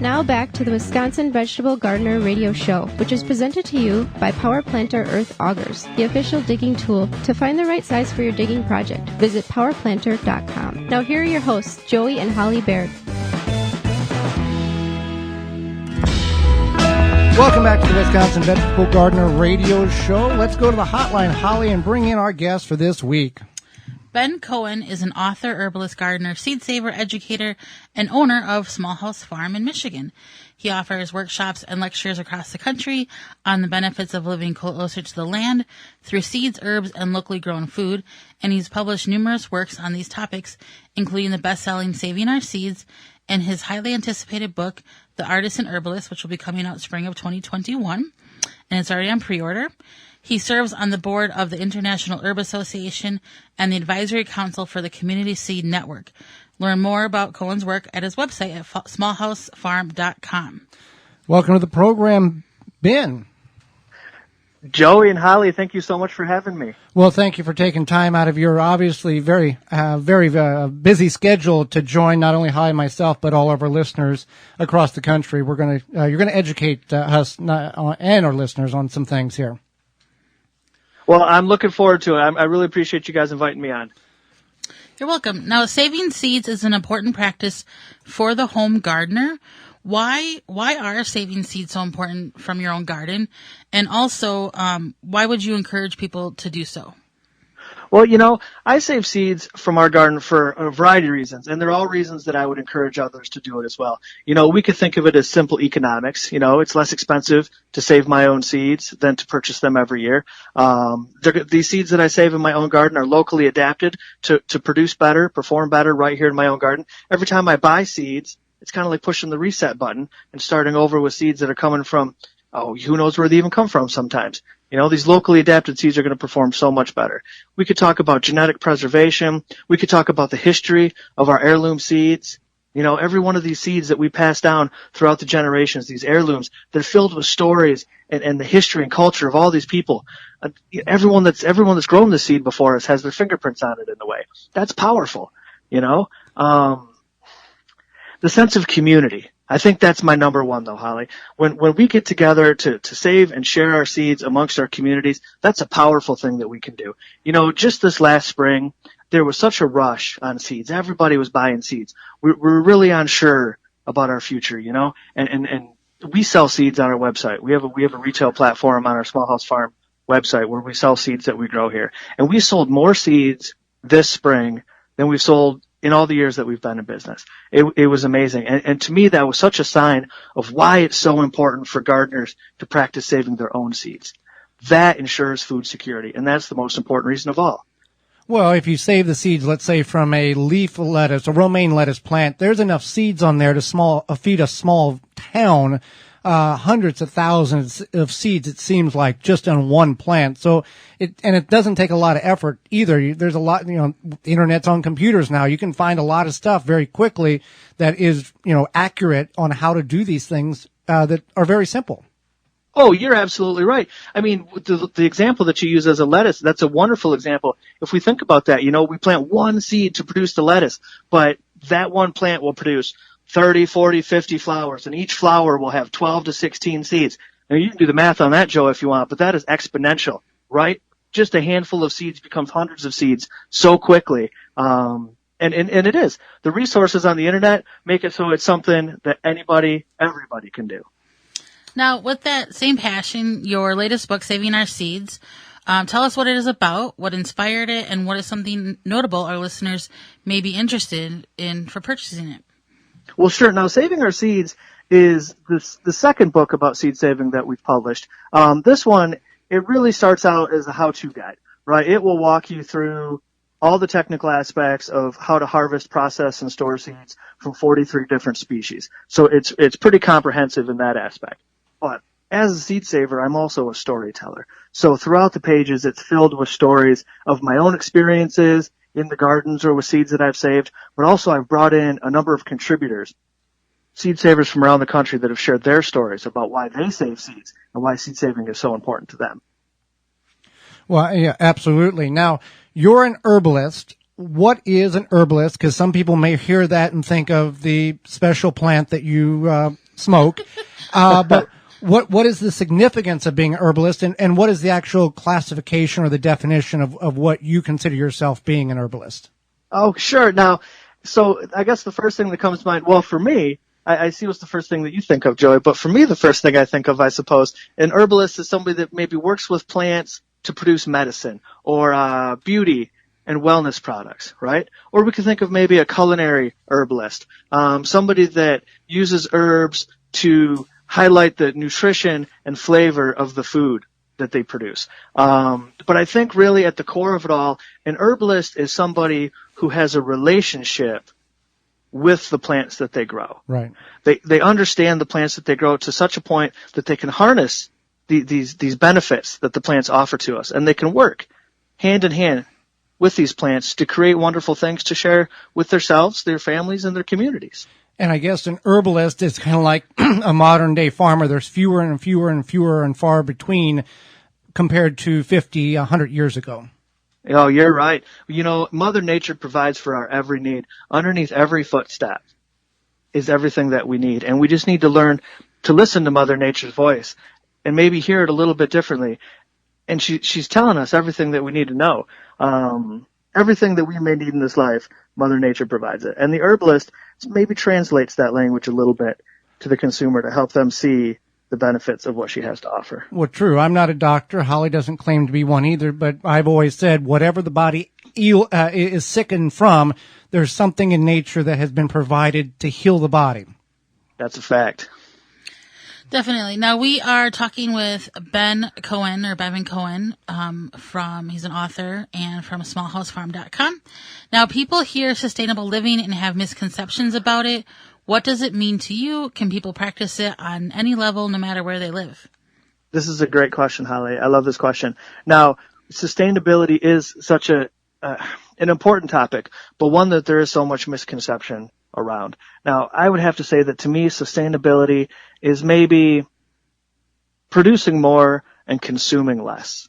Now back to the Wisconsin Vegetable Gardener Radio Show, which is presented to you by Power Planter Earth Augers, the official digging tool to find the right size for your digging project. Visit powerplanter.com. Now here are your hosts, Joey and Holly Baird. Welcome back to the Wisconsin Vegetable Gardener Radio Show. Let's go to the hotline, Holly, and bring in our guest for this week. Bevin Cohen is an author, herbalist, gardener, seed saver, educator, and owner of Small House Farm in Michigan. He offers workshops and lectures across the country on the benefits of living closer to the land through seeds, herbs, and locally grown food, and he's published numerous works on these topics, including the best-selling Saving Our Seeds and his highly anticipated book, The Artist and Herbalist, which will be coming out spring of 2021, and it's already on pre-order. He serves on the board of the International Herb Association and the Advisory Council for the Community Seed Network. Learn more about Cohen's work at his website at smallhousefarm.com. Welcome to the program, Ben. Joey and Holly, thank you so much for having me. Well, thank you for taking time out of your obviously very busy schedule to join not only Holly and myself, but all of our listeners across the country. You're going to educate us and our listeners on some things here. Well, I'm looking forward to it. I really appreciate you guys inviting me on. You're welcome. Now, saving seeds is an important practice for the home gardener. Why are saving seeds so important from your own garden? And also, why would you encourage people to do so? Well, I save seeds from our garden for a variety of reasons, and they're all reasons that I would encourage others to do it as well. We could think of it as simple economics. It's less expensive to save my own seeds than to purchase them every year. These seeds that I save in my own garden are locally adapted to produce better, perform better right here in my own garden. Every time I buy seeds, it's kind of like pushing the reset button and starting over with seeds that are coming from, who knows where they even come from sometimes. These locally adapted seeds are going to perform so much better. We could talk about genetic preservation. We could talk about the history of our heirloom seeds. Every one of these seeds that we pass down throughout the generations, these heirlooms, they're filled with stories and the history and culture of all these people. Everyone that's grown this seed before us has their fingerprints on it in a way. That's powerful, The sense of community. I think that's my number one, though, Holly. When we get together to save and share our seeds amongst our communities, that's a powerful thing that we can do. Just this last spring, there was such a rush on seeds. Everybody was buying seeds. We're really unsure about our future, and we sell seeds on our website. We have a retail platform on our Small House Farm website where we sell seeds that we grow here. And we sold more seeds this spring than we've sold in all the years that we've been in business. It was amazing. And to me, that was such a sign of why it's so important for gardeners to practice saving their own seeds. That ensures food security, and that's the most important reason of all. Well, if you save the seeds, let's say from a leaf lettuce, a romaine lettuce plant, there's enough seeds on there to feed a small town, hundreds of thousands of seeds, it seems like, just on one plant. So it doesn't take a lot of effort either. There's a lot, the internet's on computers now. You can find a lot of stuff very quickly that is, accurate on how to do these things, that are very simple. Oh, you're absolutely right. I mean, the example that you use as a lettuce, that's a wonderful example. If we think about that, we plant one seed to produce the lettuce, but that one plant will produce 30, 40, 50 flowers, and each flower will have 12 to 16 seeds. Now, you can do the math on that, Joe, if you want, but that is exponential, right? Just a handful of seeds becomes hundreds of seeds so quickly. And it is. The resources on the internet make it so it's something that everybody can do. Now, with that same passion, your latest book, Saving Our Seeds, tell us what it is about, what inspired it, and what is something notable our listeners may be interested in for purchasing it. Well, sure. Now, Saving Our Seeds is the second book about seed saving that we've published. This one, it really starts out as a how-to guide, right? It will walk you through all the technical aspects of how to harvest, process, and store seeds from 43 different species. So it's pretty comprehensive in that aspect. But as a seed saver, I'm also a storyteller. So throughout the pages, it's filled with stories of my own experiences in the gardens or with seeds that I've saved, but also I've brought in a number of contributors, seed savers from around the country that have shared their stories about why they save seeds and why seed saving is so important to them. Well, yeah, absolutely. Now, you're an herbalist. What is an herbalist? Because some people may hear that and think of the special plant that you smoke. But what is the significance of being an herbalist, and what is the actual classification or the definition of what you consider yourself being an herbalist? Oh, sure. Now, so I guess the first thing that comes to mind, well, for me, I see what's the first thing that you think of, Joey, but for me, the first thing I think of, I suppose, an herbalist is somebody that maybe works with plants to produce medicine or beauty and wellness products, right? Or we could think of maybe a culinary herbalist, somebody that uses herbs to highlight the nutrition and flavor of the food that they produce. But I think really at the core of it all, an herbalist is somebody who has a relationship with the plants that they grow. Right. They understand the plants that they grow to such a point that they can harness these benefits that the plants offer to us, and they can work hand in hand with these plants to create wonderful things to share with themselves, their families, and their communities. And I guess an herbalist is kind of like a modern day farmer. There's fewer and fewer and fewer and far between compared to 50, 100 years ago. Oh, you're right. You know, Mother Nature provides for our every need. Underneath every footstep is everything that we need. And we just need to learn to listen to Mother Nature's voice and maybe hear it a little bit differently. And she's telling us everything that we need to know. Everything that we may need in this life, Mother Nature provides it. And the herbalist maybe translates that language a little bit to the consumer to help them see the benefits of what she has to offer. Well, true. I'm not a doctor. Holly doesn't claim to be one either, but I've always said whatever the body is sickened from, there's something in nature that has been provided to heal the body. That's a fact. Definitely. Now we are talking with Bevin Cohen, he's an author and from smallhousefarm.com. Now people hear sustainable living and have misconceptions about it. What does it mean to you? Can people practice it on any level, no matter where they live? This is a great question, Holly. I love this question. Now, sustainability is such an important topic, but one that there is so much misconception around. Now, I would have to say that to me, sustainability is maybe producing more and consuming less,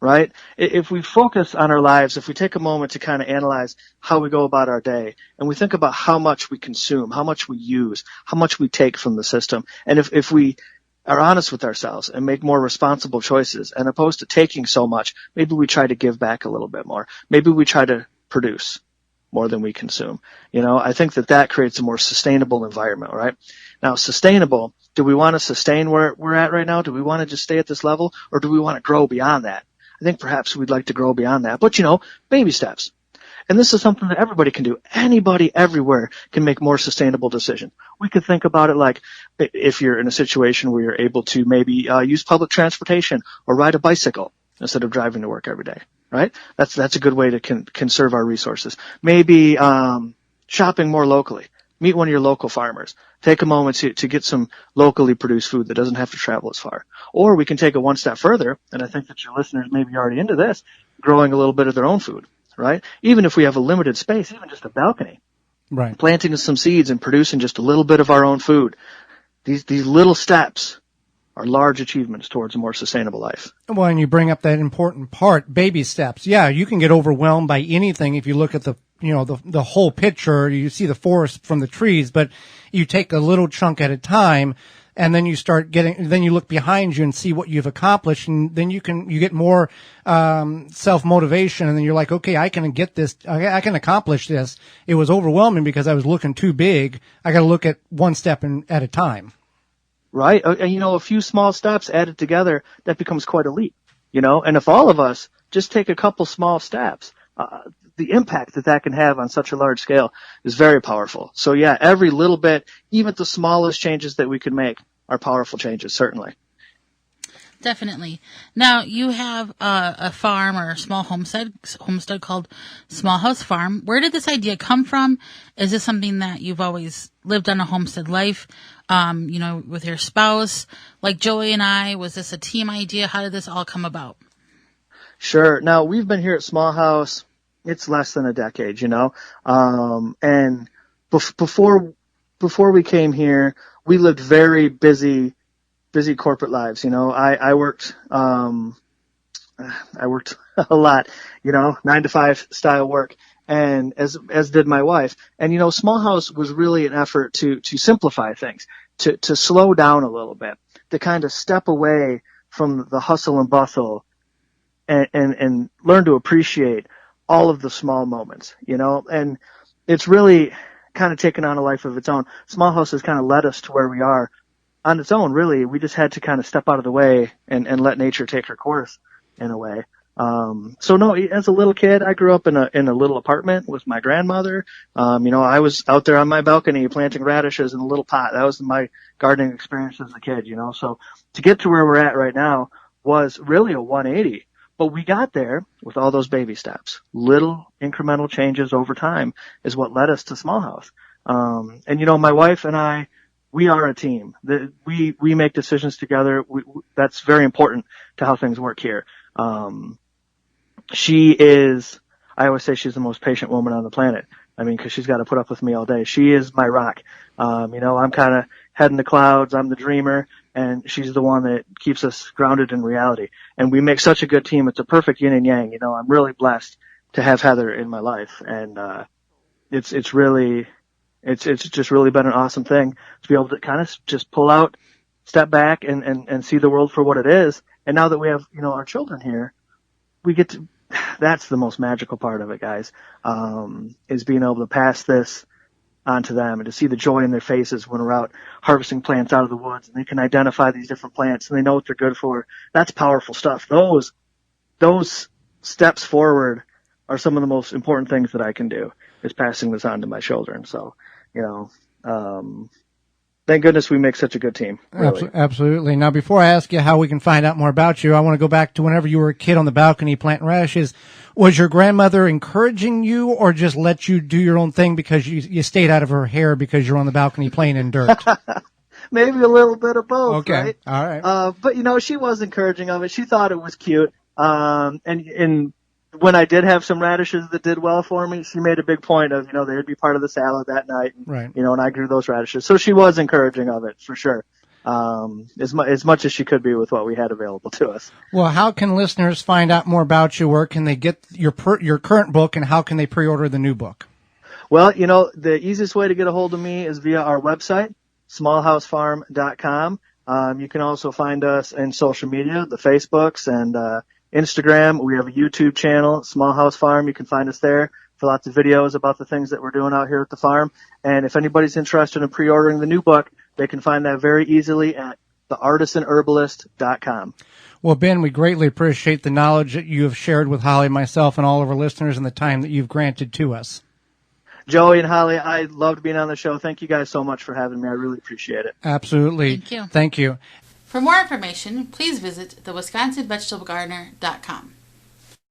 right? If we focus on our lives, if we take a moment to kind of analyze how we go about our day, and we think about how much we consume, how much we use, how much we take from the system, and if we are honest with ourselves and make more responsible choices, and opposed to taking so much, maybe we try to give back a little bit more. Maybe we try to produce more than we consume. You know, I think that creates a more sustainable environment, right? Now, sustainable, do we want to sustain where we're at right now? Do we want to just stay at this level, or do we want to grow beyond that? I think perhaps we'd like to grow beyond that, but baby steps. And this is something that everybody can do. Anybody everywhere can make more sustainable decisions. We could think about it like if you're in a situation where you're able to maybe use public transportation or ride a bicycle instead of driving to work every day, right? That's a good way to conserve our resources. Maybe shopping more locally. Meet one of your local farmers. Take a moment to get some locally produced food that doesn't have to travel as far. Or we can take it one step further, and I think that your listeners may be already into this, growing a little bit of their own food, right? Even if we have a limited space, even just a balcony. Right. Planting some seeds and producing just a little bit of our own food. These little steps are large achievements towards a more sustainable life. Well, and you bring up that important part, baby steps. Yeah, you can get overwhelmed by anything if you look at the whole picture. You see the forest from the trees, but you take a little chunk at a time, and then you then you look behind you and see what you've accomplished, and then you get more self-motivation, and then you're like, okay, I can get this, I can accomplish this. It was overwhelming because I was looking too big. I got to look at one step at a time. Right. And, a few small steps added together, that becomes quite a leap, and if all of us just take a couple small steps, the impact that can have on such a large scale is very powerful. So yeah, every little bit, even the smallest changes that we can make are powerful changes, certainly. Definitely. Now, you have a farm or a small homestead called Small House Farm. Where did this idea come from? Is this something that you've always lived on a homestead life, with your spouse? Like Joey and I, was this a team idea? How did this all come about? Sure. Now, we've been here at Small House, it's less than a decade, and before we came here, we lived very busy corporate lives. I worked a lot, 9-to-5 style work, and as did my wife. And Small House was really an effort to simplify things, to slow down a little bit, to kind of step away from the hustle and bustle and learn to appreciate all of the small moments, and it's really kind of taken on a life of its own. Small House has kind of led us to where we are on its own, really. We just had to kind of step out of the way and let nature take her course in a way. So no, as a little kid, I grew up in a little apartment with my grandmother. I was out there on my balcony planting radishes in a little pot. That was my gardening experience as a kid, so to get to where we're at right now was really a 180. But we got there with all those baby steps. Little incremental changes over time is what led us to Small House. And my wife and I, we are a team. We make decisions together. That's very important to how things work here. I always say she's the most patient woman on the planet. Because she's got to put up with me all day. She is my rock. I'm kind of head in the clouds. I'm the dreamer, and she's the one that keeps us grounded in reality. And we make such a good team. It's a perfect yin and yang. I'm really blessed to have Heather in my life, and it's just really been an awesome thing to be able to kind of just pull out, step back, and see the world for what it is. And now that we have our children here, we get to. That's the most magical part of it, guys, is being able to pass this on to them and to see the joy in their faces when we're out harvesting plants out of the woods, and they can identify these different plants and they know what they're good for. That's powerful stuff. Those steps forward are some of the most important things that I can do, is passing this on to my children. So, thank goodness we make such a good team. Really. Absolutely. Now, before I ask you how we can find out more about you, I want to go back to whenever you were a kid on the balcony planting radishes. Was your grandmother encouraging you, or just let you do your own thing because you stayed out of her hair because you're on the balcony playing in dirt? Maybe a little bit of both, okay. Right? All right. But, she was encouraging of it. She thought it was cute. And when I did have some radishes that did well for me, she made a big point of, they would be part of the salad that night. And, right. And I grew those radishes. So she was encouraging of it, for sure. As much as she could be with what we had available to us. Well, how can listeners find out more about you? Where can they get your current book, and how can they pre-order the new book? Well, the easiest way to get a hold of me is via our website, smallhousefarm.com. You can also find us in social media, the Facebooks and, Instagram. We have a YouTube channel, Small House Farm. You can find us there for lots of videos about the things that we're doing out here at the farm. And if anybody's interested in pre-ordering the new book, they can find that very easily at theartisanherbalist.com. Well, Ben, we greatly appreciate the knowledge that you have shared with Holly, myself, and all of our listeners, and the time that you've granted to us. Joey and Holly, I loved being on the show. Thank you guys so much for having me. I really appreciate it. Absolutely. Thank you. Thank you. For more information, please visit thewisconsinvegetablegardener.com.